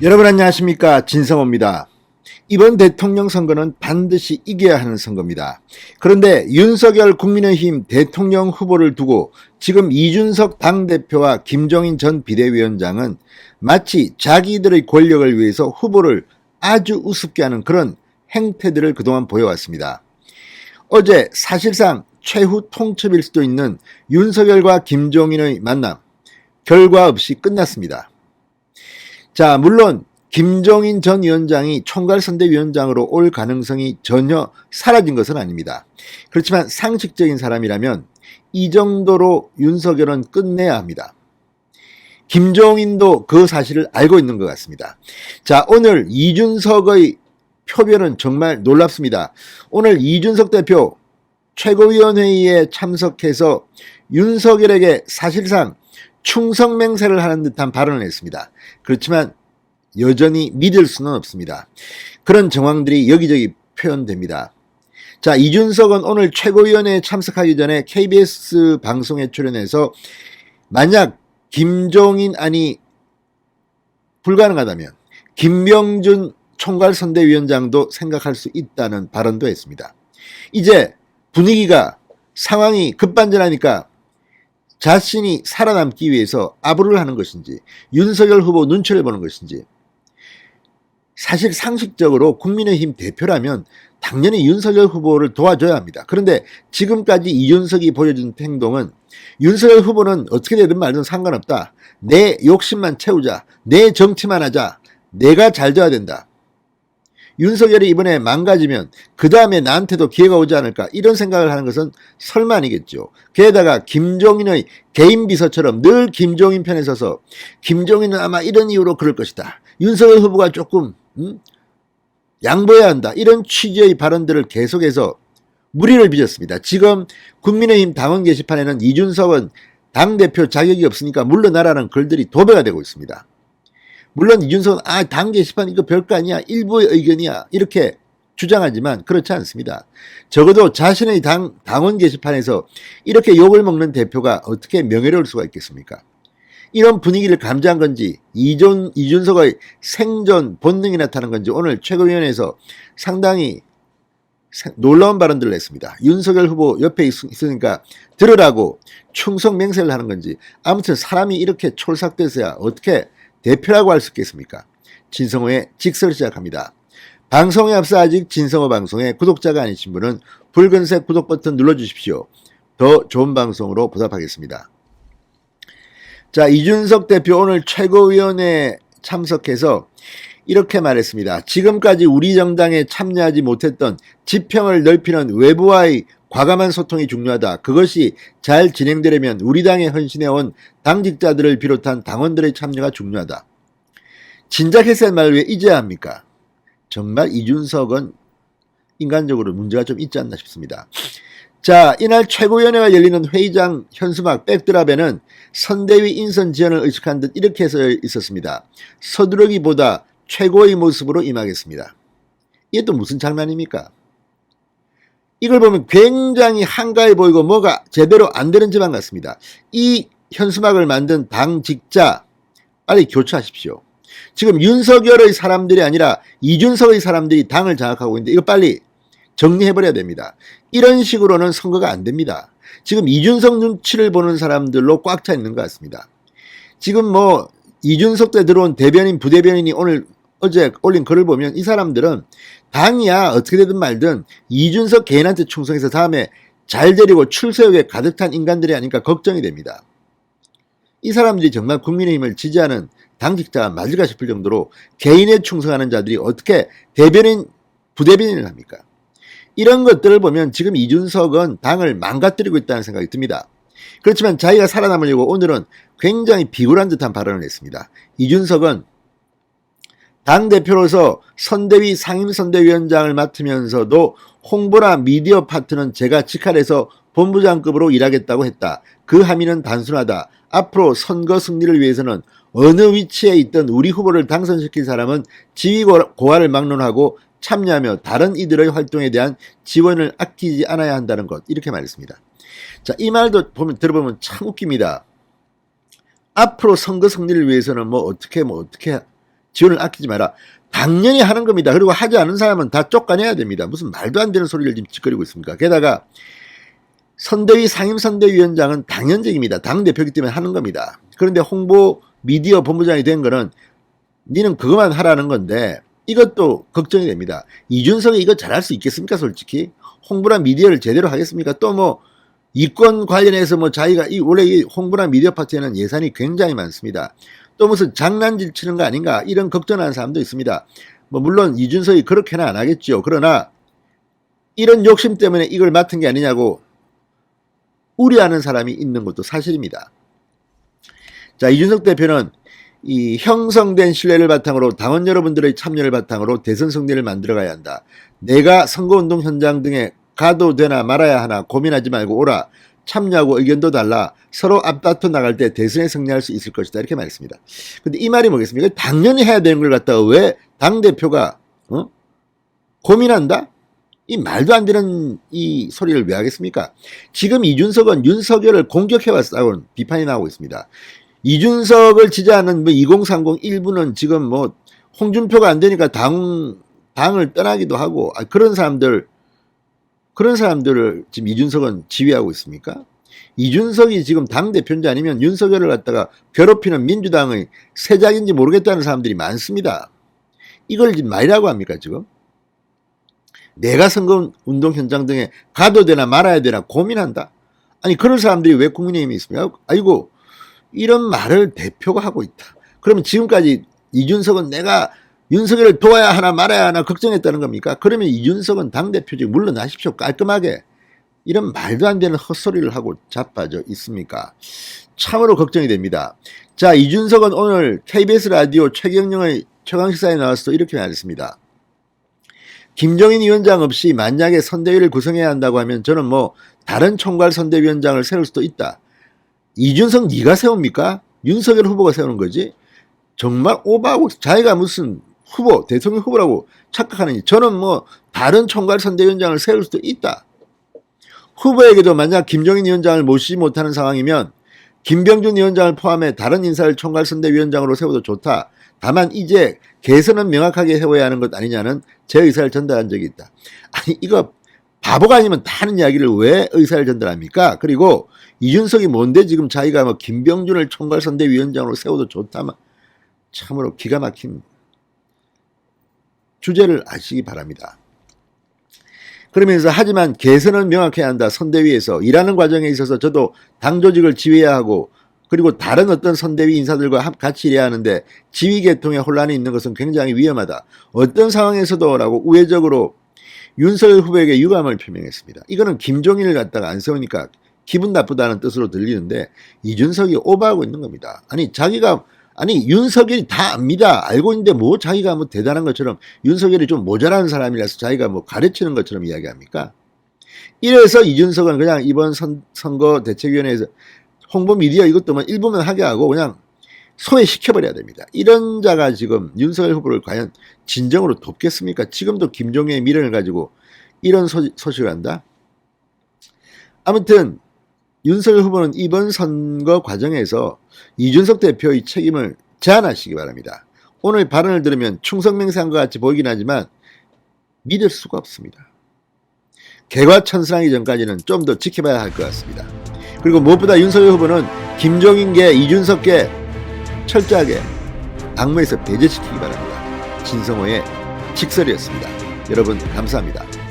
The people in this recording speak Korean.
여러분 안녕하십니까, 진성호입니다. 이번 대통령 선거는 반드시 이겨야 하는 선거입니다. 그런데 윤석열 국민의힘 대통령 후보를 두고 지금 이준석 당대표와 김종인 전 비대위원장은 마치 자기들의 권력을 위해서 후보를 아주 우습게 하는 그런 행태들을 그동안 보여왔습니다. 어제 사실상 최후 통첩일 수도 있는 윤석열과 김종인의 만남, 결과 없이 끝났습니다. 자, 물론 김종인 전 위원장이 총괄선대위원장으로 올 가능성이 전혀 사라진 것은 아닙니다. 그렇지만 상식적인 사람이라면 이 정도로 윤석열은 끝내야 합니다. 김종인도 그 사실을 알고 있는 것 같습니다. 자, 오늘 이준석의 표변은 정말 놀랍습니다. 오늘 이준석 대표 최고위원회의에 참석해서 윤석열에게 사실상 충성맹세를 하는 듯한 발언을 했습니다. 그렇지만 여전히 믿을 수는 없습니다. 그런 정황들이 여기저기 표현됩니다. 자, 이준석은 오늘 최고위원회에 참석하기 전에 KBS 방송에 출연해서 만약 김종인 안이 불가능하다면 김명준 총괄선대위원장도 생각할 수 있다는 발언도 했습니다. 이제 분위기가 상황이 급반전하니까 자신이 살아남기 위해서 아부를 하는 것인지 윤석열 후보 눈치를 보는 것인지, 사실 상식적으로 국민의힘 대표라면 당연히 윤석열 후보를 도와줘야 합니다. 그런데 지금까지 이준석이 보여준 행동은 윤석열 후보는 어떻게 되든 말든 상관없다, 내 욕심만 채우자, 내 정치만 하자, 내가 잘 돼야 된다, 윤석열이 이번에 망가지면 그 다음에 나한테도 기회가 오지 않을까, 이런 생각을 하는 것은 설마 아니겠죠. 게다가 김종인의 개인 비서처럼 늘 김종인 편에 서서 김종인은 아마 이런 이유로 그럴 것이다, 윤석열 후보가 조금 양보해야 한다, 이런 취지의 발언들을 계속해서 무리를 빚었습니다. 지금 국민의힘 당원 게시판에는 이준석은 당대표 자격이 없으니까 물러나라는 글들이 도배가 되고 있습니다. 물론 이준석은 당 게시판 이거 별거 아니야, 일부의 의견이야, 이렇게 주장하지만 그렇지 않습니다. 적어도 자신의 당원 게시판에서 이렇게 욕을 먹는 대표가 어떻게 명예로울 수가 있겠습니까? 이런 분위기를 감지한 건지 이준석의 생존 본능이 나타난 건지 오늘 최고위원회에서 상당히 놀라운 발언들을 했습니다. 윤석열 후보 옆에 있으니까 들으라고 충성 맹세를 하는 건지, 아무튼 사람이 이렇게 촐싹돼서야 어떻게 대표라고 할 수 있겠습니까? 진성호의 직설 시작합니다. 방송에 앞서 아직 진성호 방송에 구독자가 아니신 분은 붉은색 구독 버튼 눌러주십시오. 더 좋은 방송으로 보답하겠습니다. 자, 이준석 대표 오늘 최고위원회에 참석해서 이렇게 말했습니다. 지금까지 우리 정당에 참여하지 못했던 지평을 넓히는 외부와의 과감한 소통이 중요하다. 그것이 잘 진행되려면 우리 당에 헌신해온 당직자들을 비롯한 당원들의 참여가 중요하다. 진작 했을 말 왜 이제야 합니까? 정말 이준석은 인간적으로 문제가 좀 있지 않나 싶습니다. 자, 이날 최고위원회가 열리는 회의장 현수막 백드랍에는 선대위 인선 지연을 의식한 듯 이렇게 써 있었습니다. 서두르기보다 최고의 모습으로 임하겠습니다. 이게 또 무슨 장난입니까? 이걸 보면 굉장히 한가해 보이고 뭐가 제대로 안 되는 집안 같습니다. 이 현수막을 만든 당직자 빨리 교체하십시오. 지금 윤석열의 사람들이 아니라 이준석의 사람들이 당을 장악하고 있는데 이거 빨리 정리해버려야 됩니다. 이런 식으로는 선거가 안 됩니다. 지금 이준석 눈치를 보는 사람들로 꽉 차 있는 것 같습니다. 지금 뭐 이준석 때 들어온 대변인 부대변인이 어제 올린 글을 보면 이 사람들은 당이야 어떻게 되든 말든 이준석 개인한테 충성해서 다음에 잘 데리고 출세욕에 가득 찬 인간들이 아닐까 걱정이 됩니다. 이 사람들이 정말 국민의힘을 지지하는 당직자가 맞을까 싶을 정도로 개인에 충성하는 자들이 어떻게 대변인, 부대변인을 합니까? 이런 것들을 보면 지금 이준석은 당을 망가뜨리고 있다는 생각이 듭니다. 그렇지만 자기가 살아남으려고 오늘은 굉장히 비굴한 듯한 발언을 했습니다. 이준석은 당대표로서 선대위 상임선대위원장을 맡으면서도 홍보나 미디어 파트는 제가 직할해서 본부장급으로 일하겠다고 했다. 그 함의는 단순하다. 앞으로 선거 승리를 위해서는 어느 위치에 있든 우리 후보를 당선시킬 사람은 지위 고하를 막론하고 참여하며 다른 이들의 활동에 대한 지원을 아끼지 않아야 한다는 것, 이렇게 말했습니다. 자, 이 말도 들어보면 참 웃깁니다. 앞으로 선거 승리를 위해서는 어떻게 지원을 아끼지 마라. 당연히 하는 겁니다. 그리고 하지 않은 사람은 다 쫓아내야 됩니다. 무슨 말도 안 되는 소리를 지금 짓거리고 있습니까? 게다가 선대위 상임선대위원장은 당연직입니다. 당대표이기 때문에 하는 겁니다. 그런데 홍보 미디어 본부장이 된 거는 니는 그것만 하라는 건데 이것도 걱정이 됩니다. 이준석이 이거 잘할 수 있겠습니까? 솔직히 홍보나 미디어를 제대로 하겠습니까? 또 뭐 이권 관련해서 뭐 자기가 원래 이 홍보나 미디어 파트에는 예산이 굉장히 많습니다. 또 무슨 장난질 치는 거 아닌가 이런 걱정하는 사람도 있습니다. 뭐 물론 이준석이 그렇게는 안 하겠죠. 그러나 이런 욕심 때문에 이걸 맡은 게 아니냐고 우려하는 사람이 있는 것도 사실입니다. 자, 이준석 대표는 이 형성된 신뢰를 바탕으로 당원 여러분들의 참여를 바탕으로 대선 승리를 만들어가야 한다. 내가 선거운동 현장 등에 가도 되나 말아야 하나 고민하지 말고 오라. 참여하고 의견도 달라. 서로 앞다퉈 나갈 때 대선에 승리할 수 있을 것이다. 이렇게 말했습니다. 근데 이 말이 뭐겠습니까? 당연히 해야 되는 걸 갖다가 왜 당대표가 고민한다? 이 말도 안 되는 이 소리를 왜 하겠습니까? 지금 이준석은 윤석열을 공격해왔다고 비판이 나오고 있습니다. 이준석을 지지하는 2030 일부는 지금 뭐 홍준표가 안 되니까 당을 떠나기도 하고 그런 사람들을 지금 이준석은 지휘하고 있습니까? 이준석이 지금 당대표인지 아니면 윤석열을 갖다가 괴롭히는 민주당의 세작인지 모르겠다는 사람들이 많습니다. 이걸 지금 말이라고 합니까 지금? 내가 선거운동 현장 등에 가도 되나 말아야 되나 고민한다? 아니 그런 사람들이 왜 국민의힘에 있습니까? 아이고 이런 말을 대표가 하고 있다. 그러면 지금까지 이준석은 내가 윤석열을 도와야 하나 말아야 하나 걱정했다는 겁니까? 그러면 이준석은 당대표직 물러나십시오. 깔끔하게. 이런 말도 안 되는 헛소리를 하고 자빠져 있습니까? 참으로 걱정이 됩니다. 자, 이준석은 오늘 KBS 라디오 최경영의 최강시사에 나와서 이렇게 말했습니다. 김종인 위원장 없이 만약에 선대위를 구성해야 한다고 하면 저는 뭐 다른 총괄 선대위원장을 세울 수도 있다. 이준석 네가 세웁니까? 윤석열 후보가 세우는 거지? 정말 오바하고 자기가 무슨 후보, 대통령 후보라고 착각하느니 저는 뭐 다른 총괄 선대위원장을 세울 수도 있다. 후보에게도 만약 김종인 위원장을 모시지 못하는 상황이면 김병준 위원장을 포함해 다른 인사를 총괄 선대위원장으로 세워도 좋다. 다만 이제 개선은 명확하게 세워야 하는 것 아니냐는 제 의사를 전달한 적이 있다. 아니 이거 바보가 아니면 다 하는 이야기를 왜 의사를 전달합니까? 그리고 이준석이 뭔데 지금 자기가 뭐 김병준을 총괄 선대위원장으로 세워도 좋다만 참으로 기가 막힌 주제를 아시기 바랍니다. 그러면서 하지만 개선은 명확해야 한다. 선대위에서 일하는 과정에 있어서 저도 당 조직을 지휘해야 하고 그리고 다른 어떤 선대위 인사들과 같이 일해야 하는데 지휘 계통에 혼란이 있는 것은 굉장히 위험하다. 어떤 상황에서도 라고 우회적으로 윤석열 후보에게 유감을 표명했습니다. 이거는 김종인을 갖다가 안 세우니까 기분 나쁘다는 뜻으로 들리는데 이준석이 오버하고 있는 겁니다. 아니 윤석열이 다 압니다. 알고 있는데 뭐 자기가 뭐 대단한 것처럼 윤석열이 좀 모자라는 사람이라서 자기가 뭐 가르치는 것처럼 이야기합니까? 이래서 이준석은 그냥 이번 선거 대책위원회에서 홍보 미디어 이것도 뭐 일부면 하게 하고 그냥 소외시켜버려야 됩니다. 이런 자가 지금 윤석열 후보를 과연 진정으로 돕겠습니까? 지금도 김종인의 미련을 가지고 이런 소식을 한다? 아무튼 윤석열 후보는 이번 선거 과정에서 이준석 대표의 책임을 제한하시기 바랍니다. 오늘 발언을 들으면 충성맹세한 것 같이 보이긴 하지만 믿을 수가 없습니다. 개과천선하기 전까지는 좀 더 지켜봐야 할 것 같습니다. 그리고 무엇보다 윤석열 후보는 김종인계, 이준석계 철저하게 당무에서 배제시키기 바랍니다. 진성호의 직설이었습니다. 여러분 감사합니다.